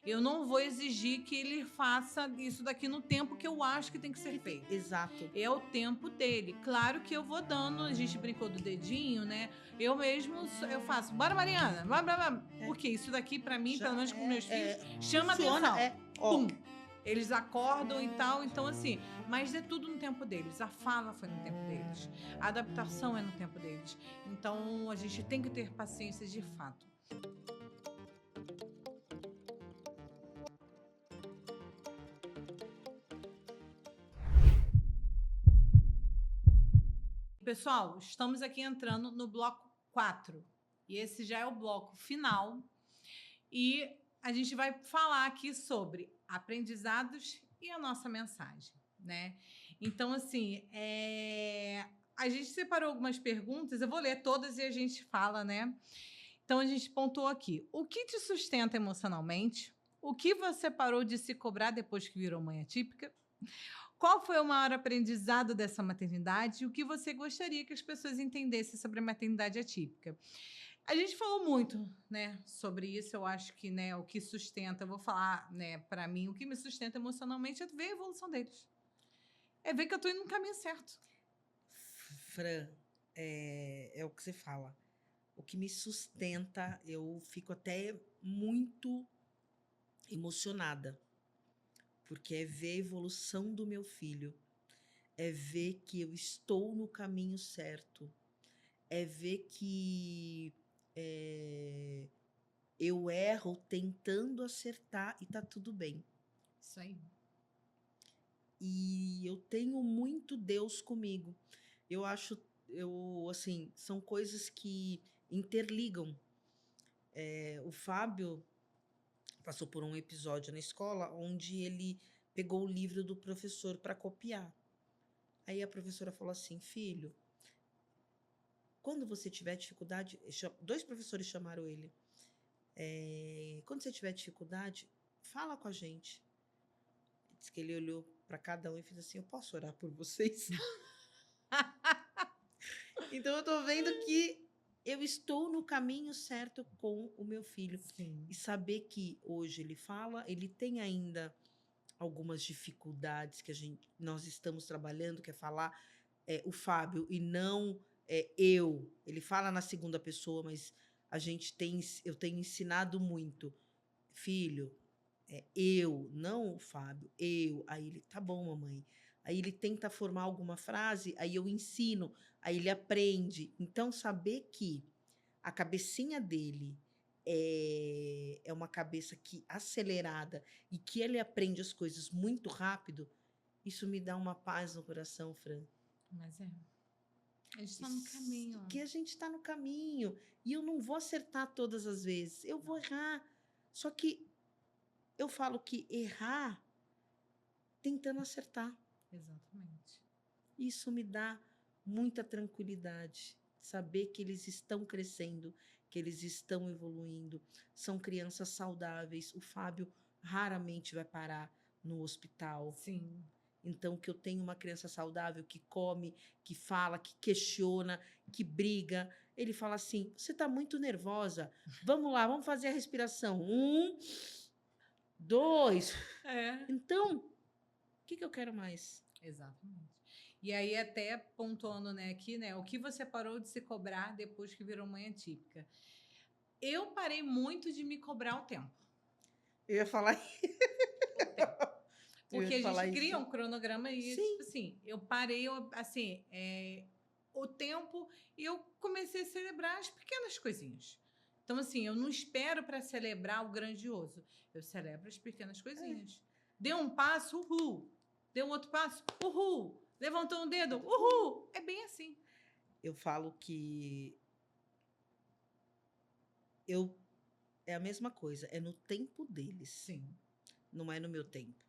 eu não vou exigir que ele faça isso daqui no tempo que eu acho que tem que ser feito. Exato. É o tempo dele. Claro que eu vou dando, a gente brincou do dedinho, né? Eu mesmo, eu faço, bora Mariana, blá. Porque isso daqui pra mim, pelo menos com meus filhos, chama funciona, atenção. ó. Pum! Eles acordam e tal, então assim, mas é tudo no tempo deles. A fala foi no tempo deles. A adaptação é no tempo deles. Então a gente tem que ter paciência de fato. Pessoal, estamos aqui entrando no bloco 4. E esse já é o bloco final. E a gente vai falar aqui sobre aprendizados e a nossa mensagem, né? Então, assim, a gente separou algumas perguntas, eu vou ler todas e a gente fala, né? Então, a gente pontuou aqui. O que te sustenta emocionalmente? O que você parou de se cobrar depois que virou mãe atípica? Qual foi o maior aprendizado dessa maternidade e o que você gostaria que as pessoas entendessem sobre a maternidade atípica? A gente falou muito, né, sobre isso. Eu acho que, né, o que sustenta, eu vou falar, né, para mim, o que me sustenta emocionalmente é ver a evolução deles. É ver que eu tô indo no caminho certo. Fran, é o que você fala. O que me sustenta, eu fico até muito emocionada, porque é ver a evolução do meu filho, é ver que eu estou no caminho certo, é ver que eu erro tentando acertar e tá tudo bem. Isso aí. E eu tenho muito Deus comigo. Eu acho, assim, são coisas que interligam. O Fábio passou por um episódio na escola onde ele pegou o livro do professor para copiar. Aí a professora falou assim: filho, quando você tiver dificuldade, dois professores chamaram ele. Quando você tiver dificuldade, fala com a gente. Diz que ele olhou para cada um e fez assim: eu posso orar por vocês? Então eu tô vendo que eu estou no caminho certo com o meu filho. Sim. E saber que hoje ele fala, ele tem ainda algumas dificuldades que nós estamos trabalhando, que é falar o Fábio e não eu. Ele fala na segunda pessoa, mas eu tenho ensinado muito. Filho, eu, não o Fábio, eu. Aí ele, tá bom, mamãe. Aí ele tenta formar alguma frase, aí eu ensino, aí ele aprende. Então, saber que a cabecinha dele é uma cabeça que acelerada e que ele aprende as coisas muito rápido, isso me dá uma paz no coração, Fran. Mas a gente está no caminho. Que a gente está no caminho. E eu não vou acertar todas as vezes. Eu vou errar. Só que eu falo que errar tentando acertar. Exatamente. Isso me dá muita tranquilidade. Saber que eles estão crescendo, que eles estão evoluindo. São crianças saudáveis. O Fábio raramente vai parar no hospital. Sim. Então, que eu tenho uma criança saudável que come, que fala, que questiona, que briga. Ele fala assim: você está muito nervosa. Vamos lá, vamos fazer a respiração. 1, 2. Então, o que eu quero mais? Exatamente. E aí, até pontuando, né, aqui, né, o que você parou de se cobrar depois que virou mãe atípica? Eu parei muito de me cobrar o tempo. Eu ia falar Porque a gente cria um cronograma e, Sim. tipo assim, eu parei, assim, o tempo e eu comecei a celebrar as pequenas coisinhas. Então, assim, eu não espero para celebrar o grandioso. Eu celebro as pequenas coisinhas. Deu um passo, uhul. Deu um outro passo, uhul. Levantou um dedo, uhul. É bem assim. Eu falo que é a mesma coisa, é no tempo deles. Sim. Não é no meu tempo.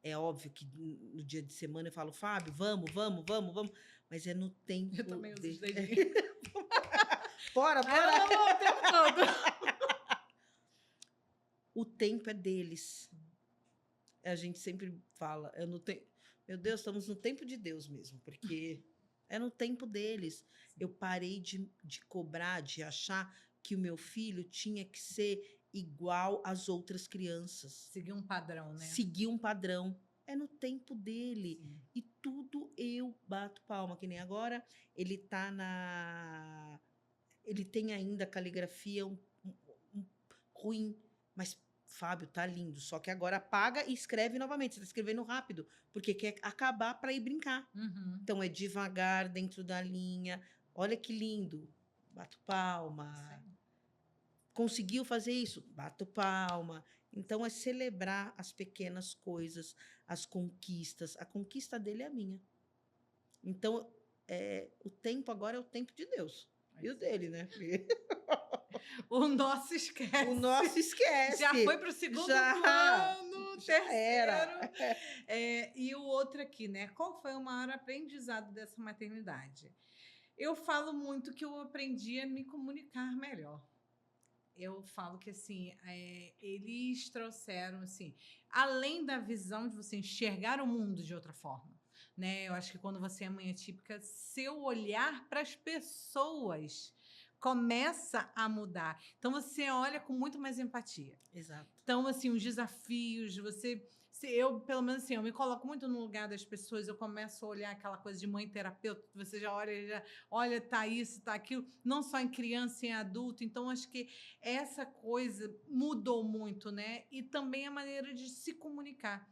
É óbvio que no dia de semana eu falo: Fábio, vamos. Mas é no tempo. Eu também uso os dedinhos. Bora! O tempo todo. O tempo é deles. A gente sempre fala, meu Deus, estamos no tempo de Deus mesmo, porque é no tempo deles. Eu parei de cobrar, de achar que o meu filho tinha que ser igual às outras crianças. Seguir um padrão, né? Seguir um padrão. É no tempo dele. Sim. E tudo eu bato palma, que nem agora ele tá na. Ele tem ainda caligrafia um ruim, mas Fábio, tá lindo. Só que agora apaga e escreve novamente. Você tá escrevendo rápido, porque quer acabar para ir brincar. Uhum. Então é devagar dentro da linha. Olha que lindo. Bato palma. Sim. Conseguiu fazer isso? Bato palma. Então é celebrar as pequenas coisas, as conquistas. A conquista dele é a minha. Então o tempo agora é o tempo de Deus. E o dele, né? O nosso esquece. O nosso esquece. Já foi para o segundo plano, terceiro. Era. E o outro aqui, né? Qual foi o maior aprendizado dessa maternidade? Eu falo muito que eu aprendi a me comunicar melhor. Eu falo que, assim, eles trouxeram, assim, além da visão de você enxergar o mundo de outra forma, né? Eu acho que quando você é mãe atípica, seu olhar para as pessoas começa a mudar. Então, você olha com muito mais empatia. Exato. Então, assim, os desafios, eu, pelo menos assim, eu me coloco muito no lugar das pessoas, eu começo a olhar aquela coisa de mãe terapeuta, você já olha, tá isso, tá aquilo, não só em criança, em adulto. Então, acho que essa coisa mudou muito, né? E também a maneira de se comunicar.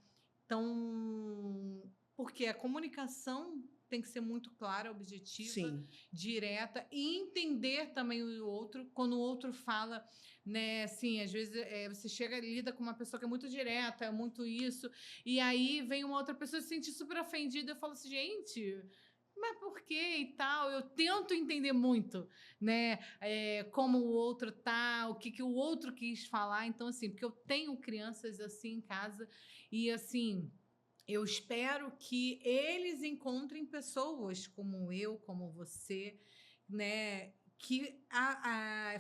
Então, porque a comunicação tem que ser muito clara, objetiva, Sim. direta, e entender também o outro. Quando o outro fala, né, assim, às vezes você chega e lida com uma pessoa que é muito direta, é muito isso, e aí vem uma outra pessoa e se sente super ofendida. Eu falo assim, gente, mas por quê e tal? Eu tento entender muito, né, como o outro tá, o que o outro quis falar. Então, assim, porque eu tenho crianças assim em casa e, assim, eu espero que eles encontrem pessoas como eu, como você, né, que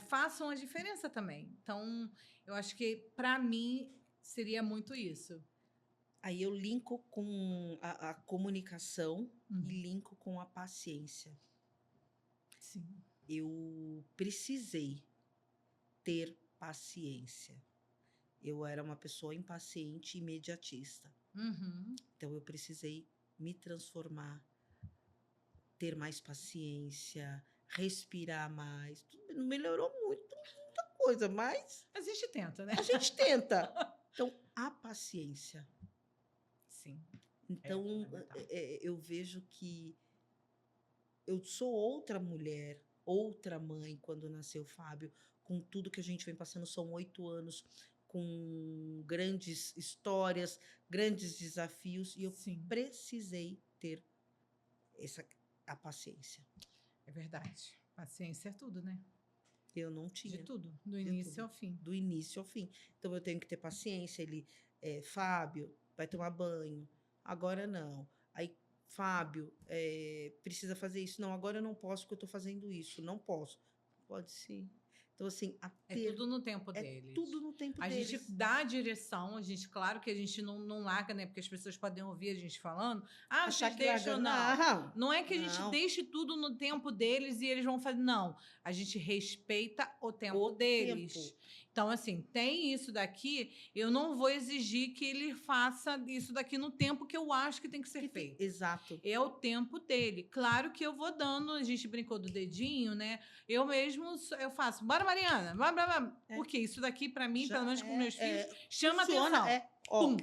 façam a diferença também. Então, eu acho que, para mim, seria muito isso. Aí eu linko com a comunicação e linko com a paciência. Sim. Eu precisei ter paciência. Eu era uma pessoa impaciente e imediatista. Uhum. Então eu precisei me transformar, ter mais paciência, respirar mais. Tudo melhorou muito, muita coisa, mas A gente tenta, né? a gente tenta. Então, a paciência. Sim. Então, eu vejo que eu sou outra mulher, outra mãe quando nasceu o Fábio, com tudo que a gente vem passando, são 8 anos, com grandes histórias, grandes desafios, e eu Sim. precisei ter a paciência. É verdade. Paciência é tudo, né? Eu não tinha. De tudo, do início ao fim. Do início ao fim. Então eu tenho que ter paciência. Ele, Fábio, vai tomar banho. Agora não. Aí, Fábio, precisa fazer isso. Não, agora eu não posso porque eu estou fazendo isso. Não posso. Pode sim. Então, assim, tudo no tempo deles. Tudo no tempo deles. A gente dá a direção, claro que a gente não larga, né? Porque as pessoas podem ouvir a gente falando. Vocês deixam, não. Não é que a gente deixe tudo no tempo deles e eles vão fazer. Não. A gente respeita o tempo deles. Então, assim, tem isso daqui, eu não vou exigir que ele faça isso daqui no tempo que eu acho que tem que ser feito. Exato. É o tempo dele. Claro que eu vou dando, a gente brincou do dedinho, né? Eu eu faço, bora, Mariana, bora. Porque isso daqui, para mim, pelo menos com meus filhos, chama atenção. Pum!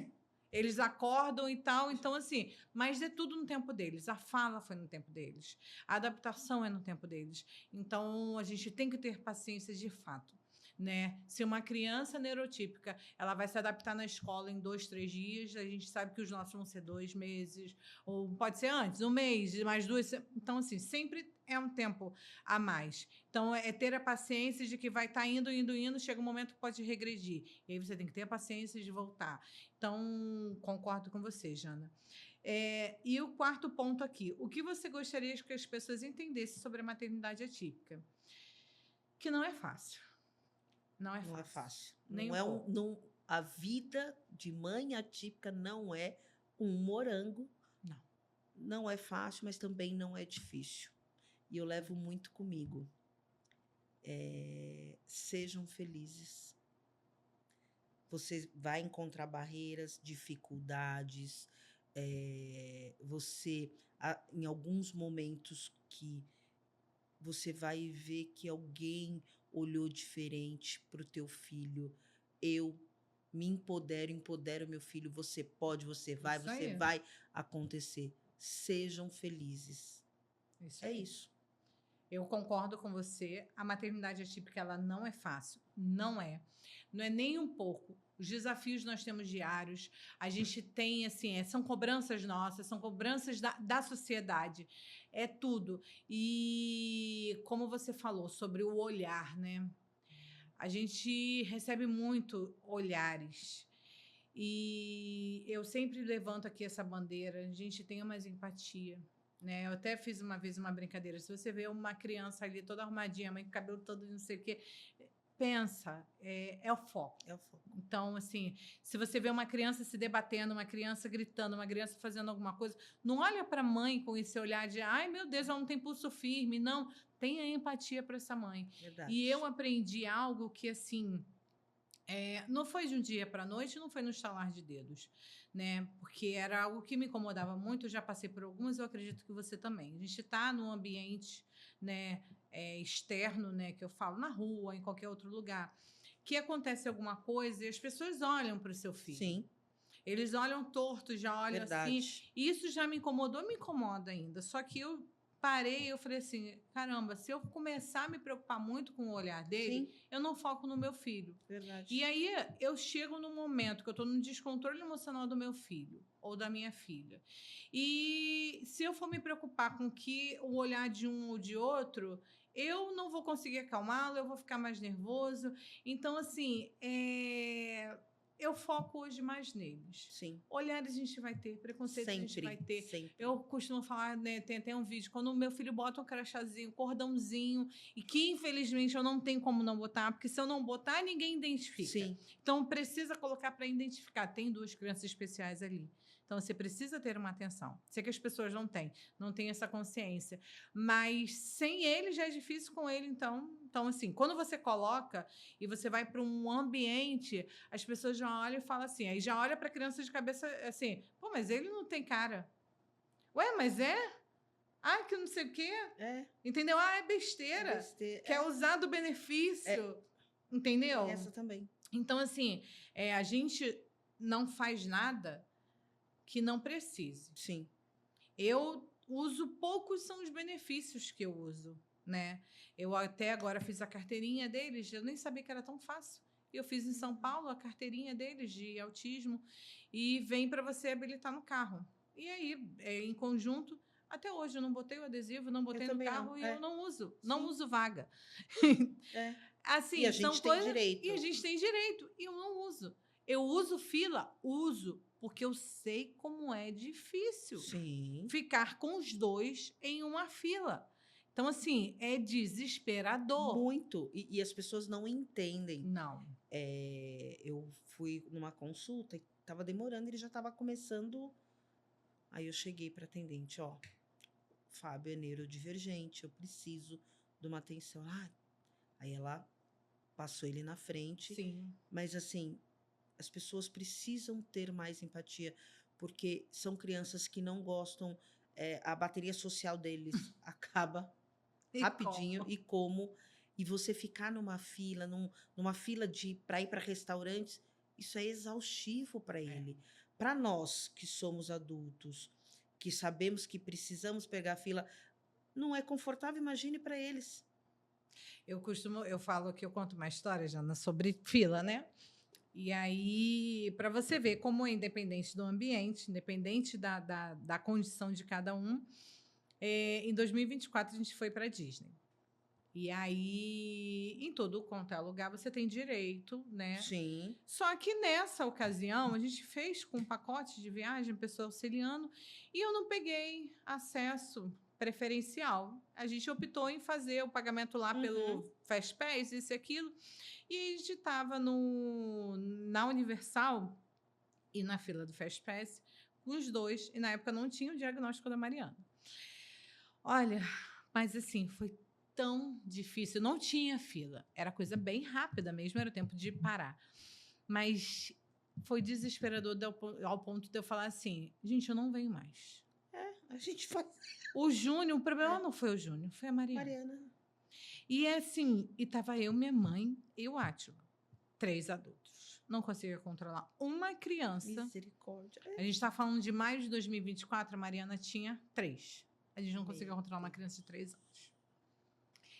Eles acordam e tal, então assim, mas é tudo no tempo deles. A fala foi no tempo deles. A adaptação é no tempo deles. Então, a gente tem que ter paciência de fato. Né? Se uma criança neurotípica ela vai se adaptar na escola em 2, 3 dias, a gente sabe que os nossos vão ser 2 meses, ou pode ser antes, 1 mês, mais 2. Então, assim, sempre é um tempo a mais. Então, é ter a paciência de que vai estar indo, chega um momento que pode regredir. E aí você tem que ter a paciência de voltar. Então, concordo com você, Jana. E o quarto ponto aqui. O que você gostaria que as pessoas entendessem sobre a maternidade atípica? Que não é fácil. Não é fácil. Nem a vida de mãe atípica não é um morango. Não. Não é fácil, mas também não é difícil. E eu levo muito comigo. Sejam felizes. você vai encontrar barreiras, dificuldades, em alguns momentos que você vai ver que alguém olhou diferente para o teu filho. Eu me empodero meu filho. Você pode, Isso você aí. vai acontecer. Sejam felizes. Isso É aí. isso. Eu concordo com você. A maternidade atípica, ela não é fácil. Não é. Não é nem um pouco. Os desafios nós temos diários. A gente tem, assim, são cobranças nossas, são cobranças da sociedade. É tudo. E como você falou sobre o olhar, né? A gente recebe muito olhares. E eu sempre levanto aqui essa bandeira. A gente tenha mais empatia. Né? Eu até fiz uma vez uma brincadeira. Se você vê uma criança ali toda arrumadinha, mãe com o cabelo todo não sei o quê, pensa, é o foco. É o foco. Então, assim, se você vê uma criança se debatendo, uma criança gritando, uma criança fazendo alguma coisa, não olha para a mãe com esse olhar de, ai, meu Deus, ela não tem pulso firme. Não, tenha empatia para essa mãe. Verdade. E eu aprendi algo que, assim, não foi de um dia para a noite, não foi no estalar de dedos, né? Porque era algo que me incomodava muito. Eu já passei por algumas, eu acredito que você também. A gente está num ambiente, né, externo, né, que eu falo na rua, em qualquer outro lugar, que acontece alguma coisa e as pessoas olham para o seu filho. Sim. Eles olham torto, já olham Verdade. assim. E isso já me incomodou, me incomoda ainda. Só que eu parei, eu falei assim, caramba, se eu começar a me preocupar muito com o olhar dele, Sim. eu não foco no meu filho. Verdade. E aí eu chego num momento que eu estou no descontrole emocional do meu filho ou da minha filha. E se eu for me preocupar com que o olhar de um ou de outro, eu não vou conseguir acalmá-lo, eu vou ficar mais nervoso. Então, assim, eu foco hoje mais neles. Sim. Olhares a gente vai ter, preconceito a gente vai ter. Sempre. Eu costumo falar, né, tem até um vídeo, quando o meu filho bota um crachazinho, cordãozinho, e que infelizmente eu não tenho como não botar, porque se eu não botar, ninguém identifica. Sim. Então precisa colocar para identificar. Tem 2 crianças especiais ali. Então você precisa ter uma atenção. Sei que as pessoas não têm essa consciência. Mas sem ele já é difícil com ele, então. Então, assim, quando você coloca e você vai para um ambiente, as pessoas já olham e falam assim, aí já olha para a criança de cabeça assim, pô, mas ele não tem cara. Ué, mas é? Ah, que não sei o quê. Entendeu? Ah, é besteira. Quer usar do benefício. Entendeu? Essa também. Então, assim, a gente não faz nada que não precise. Sim. Eu uso poucos são os benefícios que eu uso, né? Eu até agora fiz a carteirinha deles, eu nem sabia que era tão fácil. Eu fiz em São Paulo a carteirinha deles de autismo e vem para você habilitar no carro. E aí, em conjunto, até hoje eu não botei o adesivo, não botei no carro não. e eu não uso. Não uso vaga. Assim, E a gente tem direito. E a gente tem direito. E eu não uso. Eu uso fila? Uso. Porque eu sei como é difícil ficar com os 2 em uma fila. Então, assim, é desesperador. Muito. E as pessoas não entendem. Não. Eu fui numa consulta e estava demorando, ele já estava começando. Aí eu cheguei para atendente, ó, Fábio é neurodivergente, eu preciso de uma atenção. Aí ela passou ele na frente. Sim. Mas, assim, as pessoas precisam ter mais empatia, porque são crianças que não gostam, a bateria social deles acaba rapidinho. E você ficar numa fila, numa fila para ir para restaurantes, isso é exaustivo para ele. Para nós que somos adultos, que sabemos que precisamos pegar a fila, não é confortável, imagine para eles. Eu falo que eu conto uma história, Jana, sobre fila, né? E aí, para você ver como é independente do ambiente, independente da condição de cada um, em 2024 a gente foi para a Disney. E aí, em todo quanto é lugar, você tem direito, né? Sim. Só que nessa ocasião, a gente fez com um pacote de viagem, pessoa auxiliando, e eu não peguei acesso preferencial. A gente optou em fazer o pagamento lá pelo FastPass, isso e aquilo. E a gente estava na Universal e na fila do FastPass, com os 2, e na época não tinha o diagnóstico da Mariana. Olha, mas assim, foi tão difícil, não tinha fila, era coisa bem rápida mesmo, era o tempo de parar. Mas foi desesperador ao ponto de eu falar assim, gente, eu não venho mais. A gente faz. O Júnior, o problema não foi o Júnior, foi a Mariana. Mariana. E assim, e tava eu, minha mãe e o Átila. 3 adultos. Não conseguia controlar uma criança. Misericórdia. A gente está falando de maio de 2024, a Mariana tinha 3. A gente não conseguia controlar uma criança de 3 anos.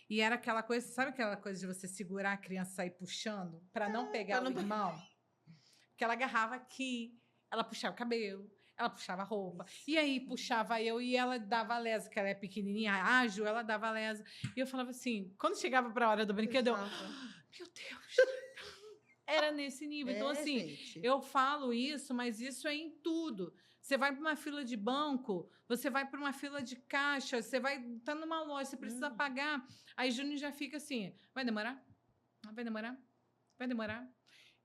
E era aquela coisa, sabe aquela coisa de você segurar a criança e sair puxando para não pegar o irmão? Porque ela agarrava aqui, ela puxava o cabelo, ela puxava a roupa. E aí puxava eu e ela dava a lesa, que ela é pequenininha, ágil, ela dava a lesa. E eu falava assim, quando chegava para a hora do brinquedo, eu, meu Deus, era nesse nível. Então, assim, gente. eu falo isso, mas isso é em tudo. Você vai para uma fila de banco, você vai para uma fila de caixa, você vai estar numa loja, você precisa pagar. Aí Júnior já fica assim, vai demorar? Vai demorar? Vai demorar?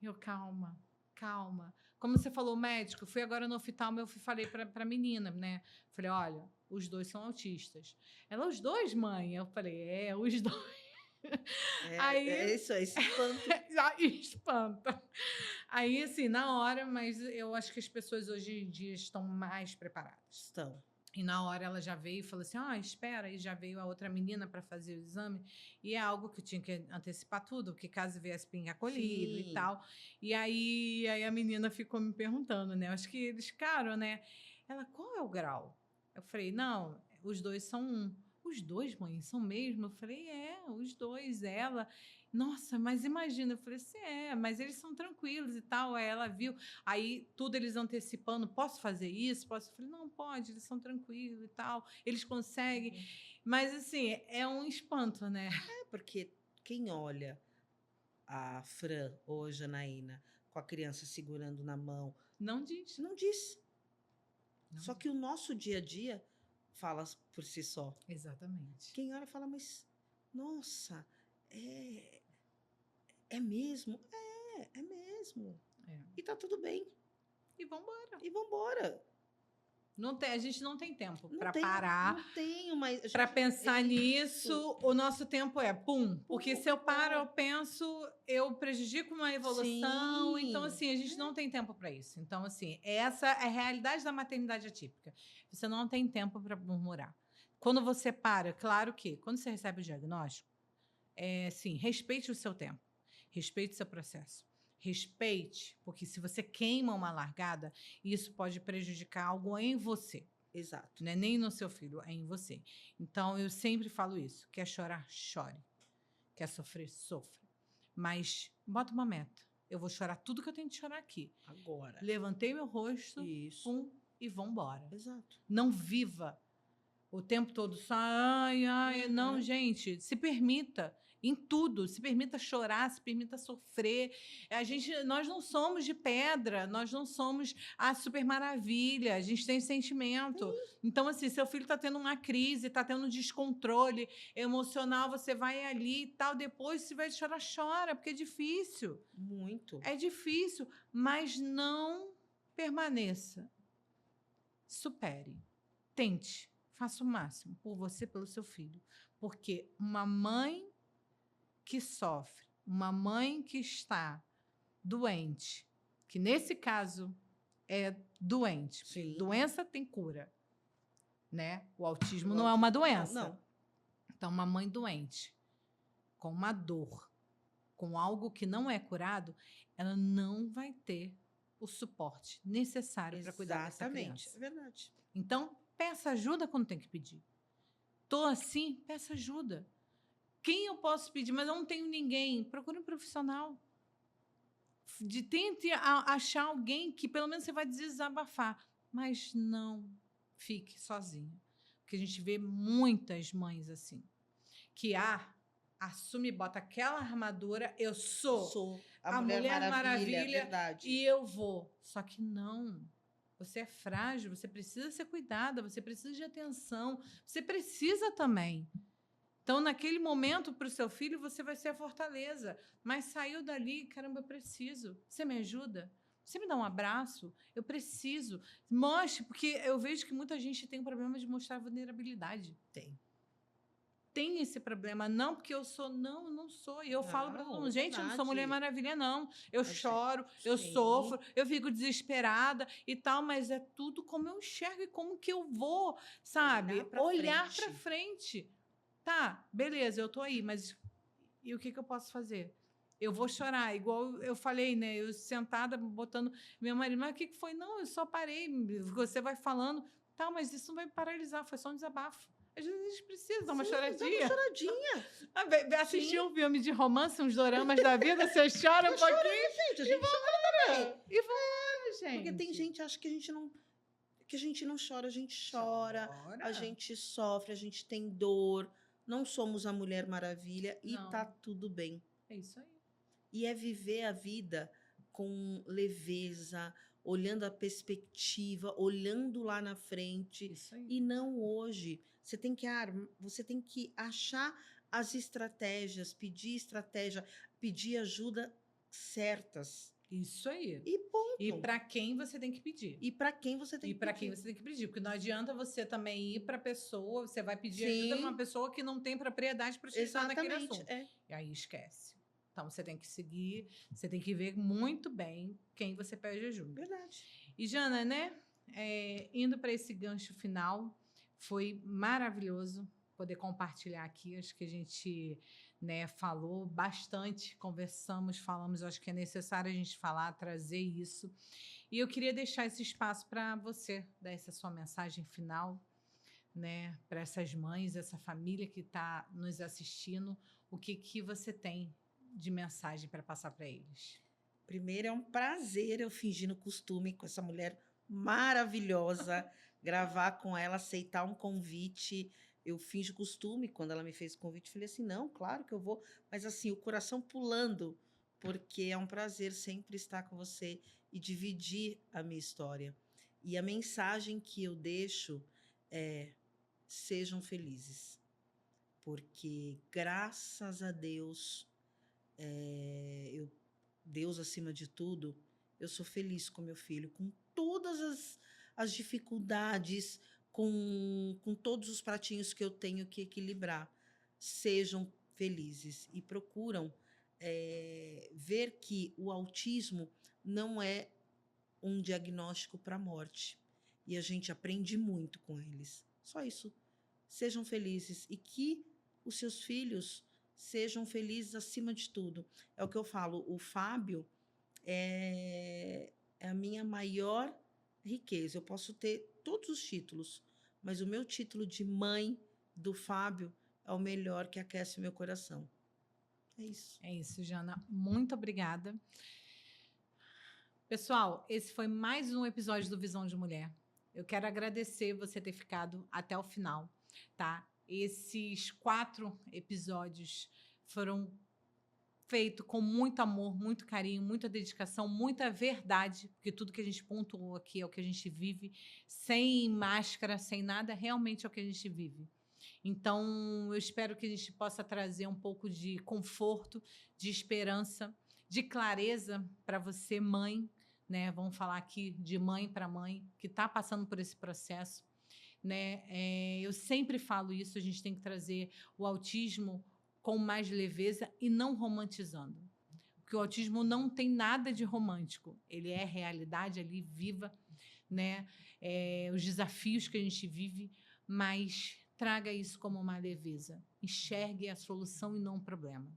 Eu, calma, calma. Como você falou, médico, fui agora no oftalmo, eu falei para a menina, né? Falei, olha, os 2 são autistas. Ela, os 2, mãe? Eu falei, os 2. Aí, isso aí, espanta. Aí, assim, na hora, mas eu acho que as pessoas hoje em dia estão mais preparadas. Estão. E na hora ela já veio e falou assim, espera, e já veio a outra menina para fazer o exame, e é algo que eu tinha que antecipar tudo, porque caso viesse pinga colhido e tal. E aí a menina ficou me perguntando, né? Eu acho que eles ficaram, né? Ela, qual é o grau? Eu falei, não, os 2 são 1. Os 2, mãe, são mesmo? Eu falei, os 2, ela... Nossa, mas imagina, eu falei assim, mas eles são tranquilos e tal. Aí ela viu, aí tudo eles antecipando, posso fazer isso? Posso? Eu falei, não, pode, eles são tranquilos e tal, eles conseguem. Mas, assim, é um espanto, né? Porque quem olha a Fran ou a Janaína com a criança segurando na mão... Não diz. Não diz. Não Só diz. que o nosso dia a dia fala por si só. Exatamente. Quem olha fala, mas, nossa, é mesmo? É mesmo. E tá tudo bem. E vambora. E vambora. A gente não tem tempo para parar. Não tenho, mas... Para pensar nisso, o nosso tempo é pum. Porque se eu paro, eu penso, eu prejudico uma evolução. Sim. Então, assim, a gente não tem tempo para isso. Então, assim, essa é a realidade da maternidade atípica. Você não tem tempo para murmurar. Quando você para, claro que, quando você recebe o diagnóstico, sim, respeite o seu tempo. Respeite o seu processo. Respeite, porque se você queima uma largada, isso pode prejudicar algo em você. Exato. Não é nem no seu filho, é em você. Então, eu sempre falo isso. Quer chorar? Chore. Quer sofrer? Sofra. Mas bota uma meta. Eu vou chorar tudo que eu tenho de chorar aqui. Agora. Levantei meu rosto, pum, e vambora. Exato. Não viva o tempo todo só, não, gente, se permita. Em tudo, se permita chorar, se permita sofrer. Nós não somos de pedra, nós não somos a super maravilha, a gente tem sentimento. Então, assim, seu filho está tendo uma crise, está tendo um descontrole emocional, você vai ali e tal, depois se vai chorar, chora, porque é difícil. Muito. É difícil, mas não permaneça. Supere. Tente. Faça o máximo por você, pelo seu filho. Porque uma mãe que sofre, uma mãe que está doente, que nesse caso é doente, porque doença tem cura, né? O autismo não é uma doença. Não. Então, uma mãe doente, com uma dor, com algo que não é curado, ela não vai ter o suporte necessário para cuidar dessa criança. Exatamente, é verdade. Então, peça ajuda quando tem que pedir. Tô assim, peça ajuda. Quem eu posso pedir? Mas eu não tenho ninguém. Procure um profissional. Tente achar alguém que pelo menos você vai desabafar. Mas não fique sozinha. Porque a gente vê muitas mães assim. Que assume e bota aquela armadura. Eu sou a Mulher Maravilha verdade. E eu vou. Só que não. Você é frágil, você precisa ser cuidada, você precisa de atenção, você precisa também. Então, naquele momento, para o seu filho, você vai ser a fortaleza. Mas saiu dali, caramba, eu preciso. Você me ajuda? Você me dá um abraço? Eu preciso. Mostre, porque eu vejo que muita gente tem um problema de mostrar vulnerabilidade. Tem. tem esse problema. Não, porque eu sou... Não, eu não sou. E eu falo para todo mundo, Não, é gente, eu não sou Mulher verdade. Maravilha, não. Eu A gente choro, eu sim. sofro, eu fico desesperada e tal, mas é tudo como eu enxergo e como que eu vou, sabe? Olhar para frente. Tá, beleza, eu tô aí, mas e o que eu posso fazer? Eu vou chorar, igual eu falei, né? Eu sentada, botando meu marido, mas o que foi? Não, eu só parei. Você vai falando, tá, mas isso não vai me paralisar, foi só um desabafo. Às vezes a gente precisa dar uma Sim, dá uma choradinha. choradinha. Assistir Sim. um filme de romance, uns doramas da vida, você chora um Você chora, pouquinho gente, a gente chora também. e vambora, gente. Porque tem gente, acha que a gente não chora, a gente chora, a gente sofre, a gente tem dor, não somos a Mulher Maravilha e Não. tá tudo bem. É isso aí. E é viver a vida com leveza, olhando a perspectiva, olhando lá na frente Isso aí. e não hoje. Você tem que achar as estratégias, pedir estratégia, pedir ajuda certas. Isso aí. E ponto. E para quem você tem que pedir. E para quem você tem E que para pedir. quem você tem que pedir, porque não adianta você também ir para a pessoa, você vai pedir Sim. ajuda para uma pessoa que não tem propriedade para te ajudar naquele assunto. É. E aí esquece. Então você tem que seguir, você tem que ver muito bem quem você pede ajuda. Verdade. E Jana, né? Indo para esse gancho final, foi maravilhoso poder compartilhar aqui. Acho que a gente, né, falou bastante, conversamos, falamos. Acho que é necessário a gente falar, trazer isso. E eu queria deixar esse espaço para você dar essa sua mensagem final, né, para essas mães, essa família que está nos assistindo. O que você tem de mensagem para passar para eles? Primeiro, é um prazer eu fingindo costume com essa mulher maravilhosa, gravar com ela, aceitar um convite. Eu finjo costume, quando ela me fez o convite, falei assim, não, claro que eu vou. Mas assim, o coração pulando, porque é um prazer sempre estar com você e dividir a minha história. E a mensagem que eu deixo é, sejam felizes. Porque, graças a Deus, Deus acima de tudo, eu sou feliz com meu filho, com todas as dificuldades, com todos os pratinhos que eu tenho que equilibrar. Sejam felizes e procuram ver que o autismo não é um diagnóstico para a morte. E a gente aprende muito com eles. Só isso. Sejam felizes e que os seus filhos sejam felizes acima de tudo. É o que eu falo, o Fábio é a minha maior riqueza. Eu posso ter todos os títulos, mas o meu título de mãe do Fábio é o melhor que aquece o meu coração. É isso. É isso, Jana. Muito obrigada. Pessoal, esse foi mais um episódio do Visão de Mulher. Eu quero agradecer você ter ficado até o final, tá? Esses 4 episódios foram feitos com muito amor, muito carinho, muita dedicação, muita verdade, porque tudo que a gente pontuou aqui é o que a gente vive, sem máscara, sem nada, realmente é o que a gente vive. Então, eu espero que a gente possa trazer um pouco de conforto, de esperança, de clareza para você, mãe, né? Vamos falar aqui de mãe para mãe, que está passando por esse processo. Né? Eu sempre falo isso, a gente tem que trazer o autismo com mais leveza e não romantizando. Porque o autismo não tem nada de romântico, ele é realidade ali viva, né? Os desafios que a gente vive, mas traga isso como uma leveza. Enxergue a solução e não o problema.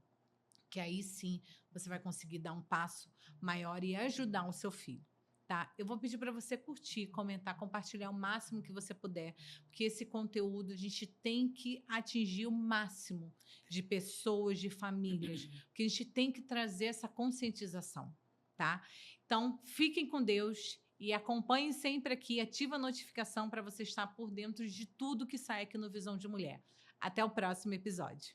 Que aí sim você vai conseguir dar um passo maior e ajudar o seu filho. Tá? Eu vou pedir para você curtir, comentar, compartilhar o máximo que você puder, porque esse conteúdo a gente tem que atingir o máximo de pessoas, de famílias, porque a gente tem que trazer essa conscientização, tá? Então, fiquem com Deus e acompanhem sempre aqui, ativa a notificação para você estar por dentro de tudo que sai aqui no Visão de Mulher. Até o próximo episódio.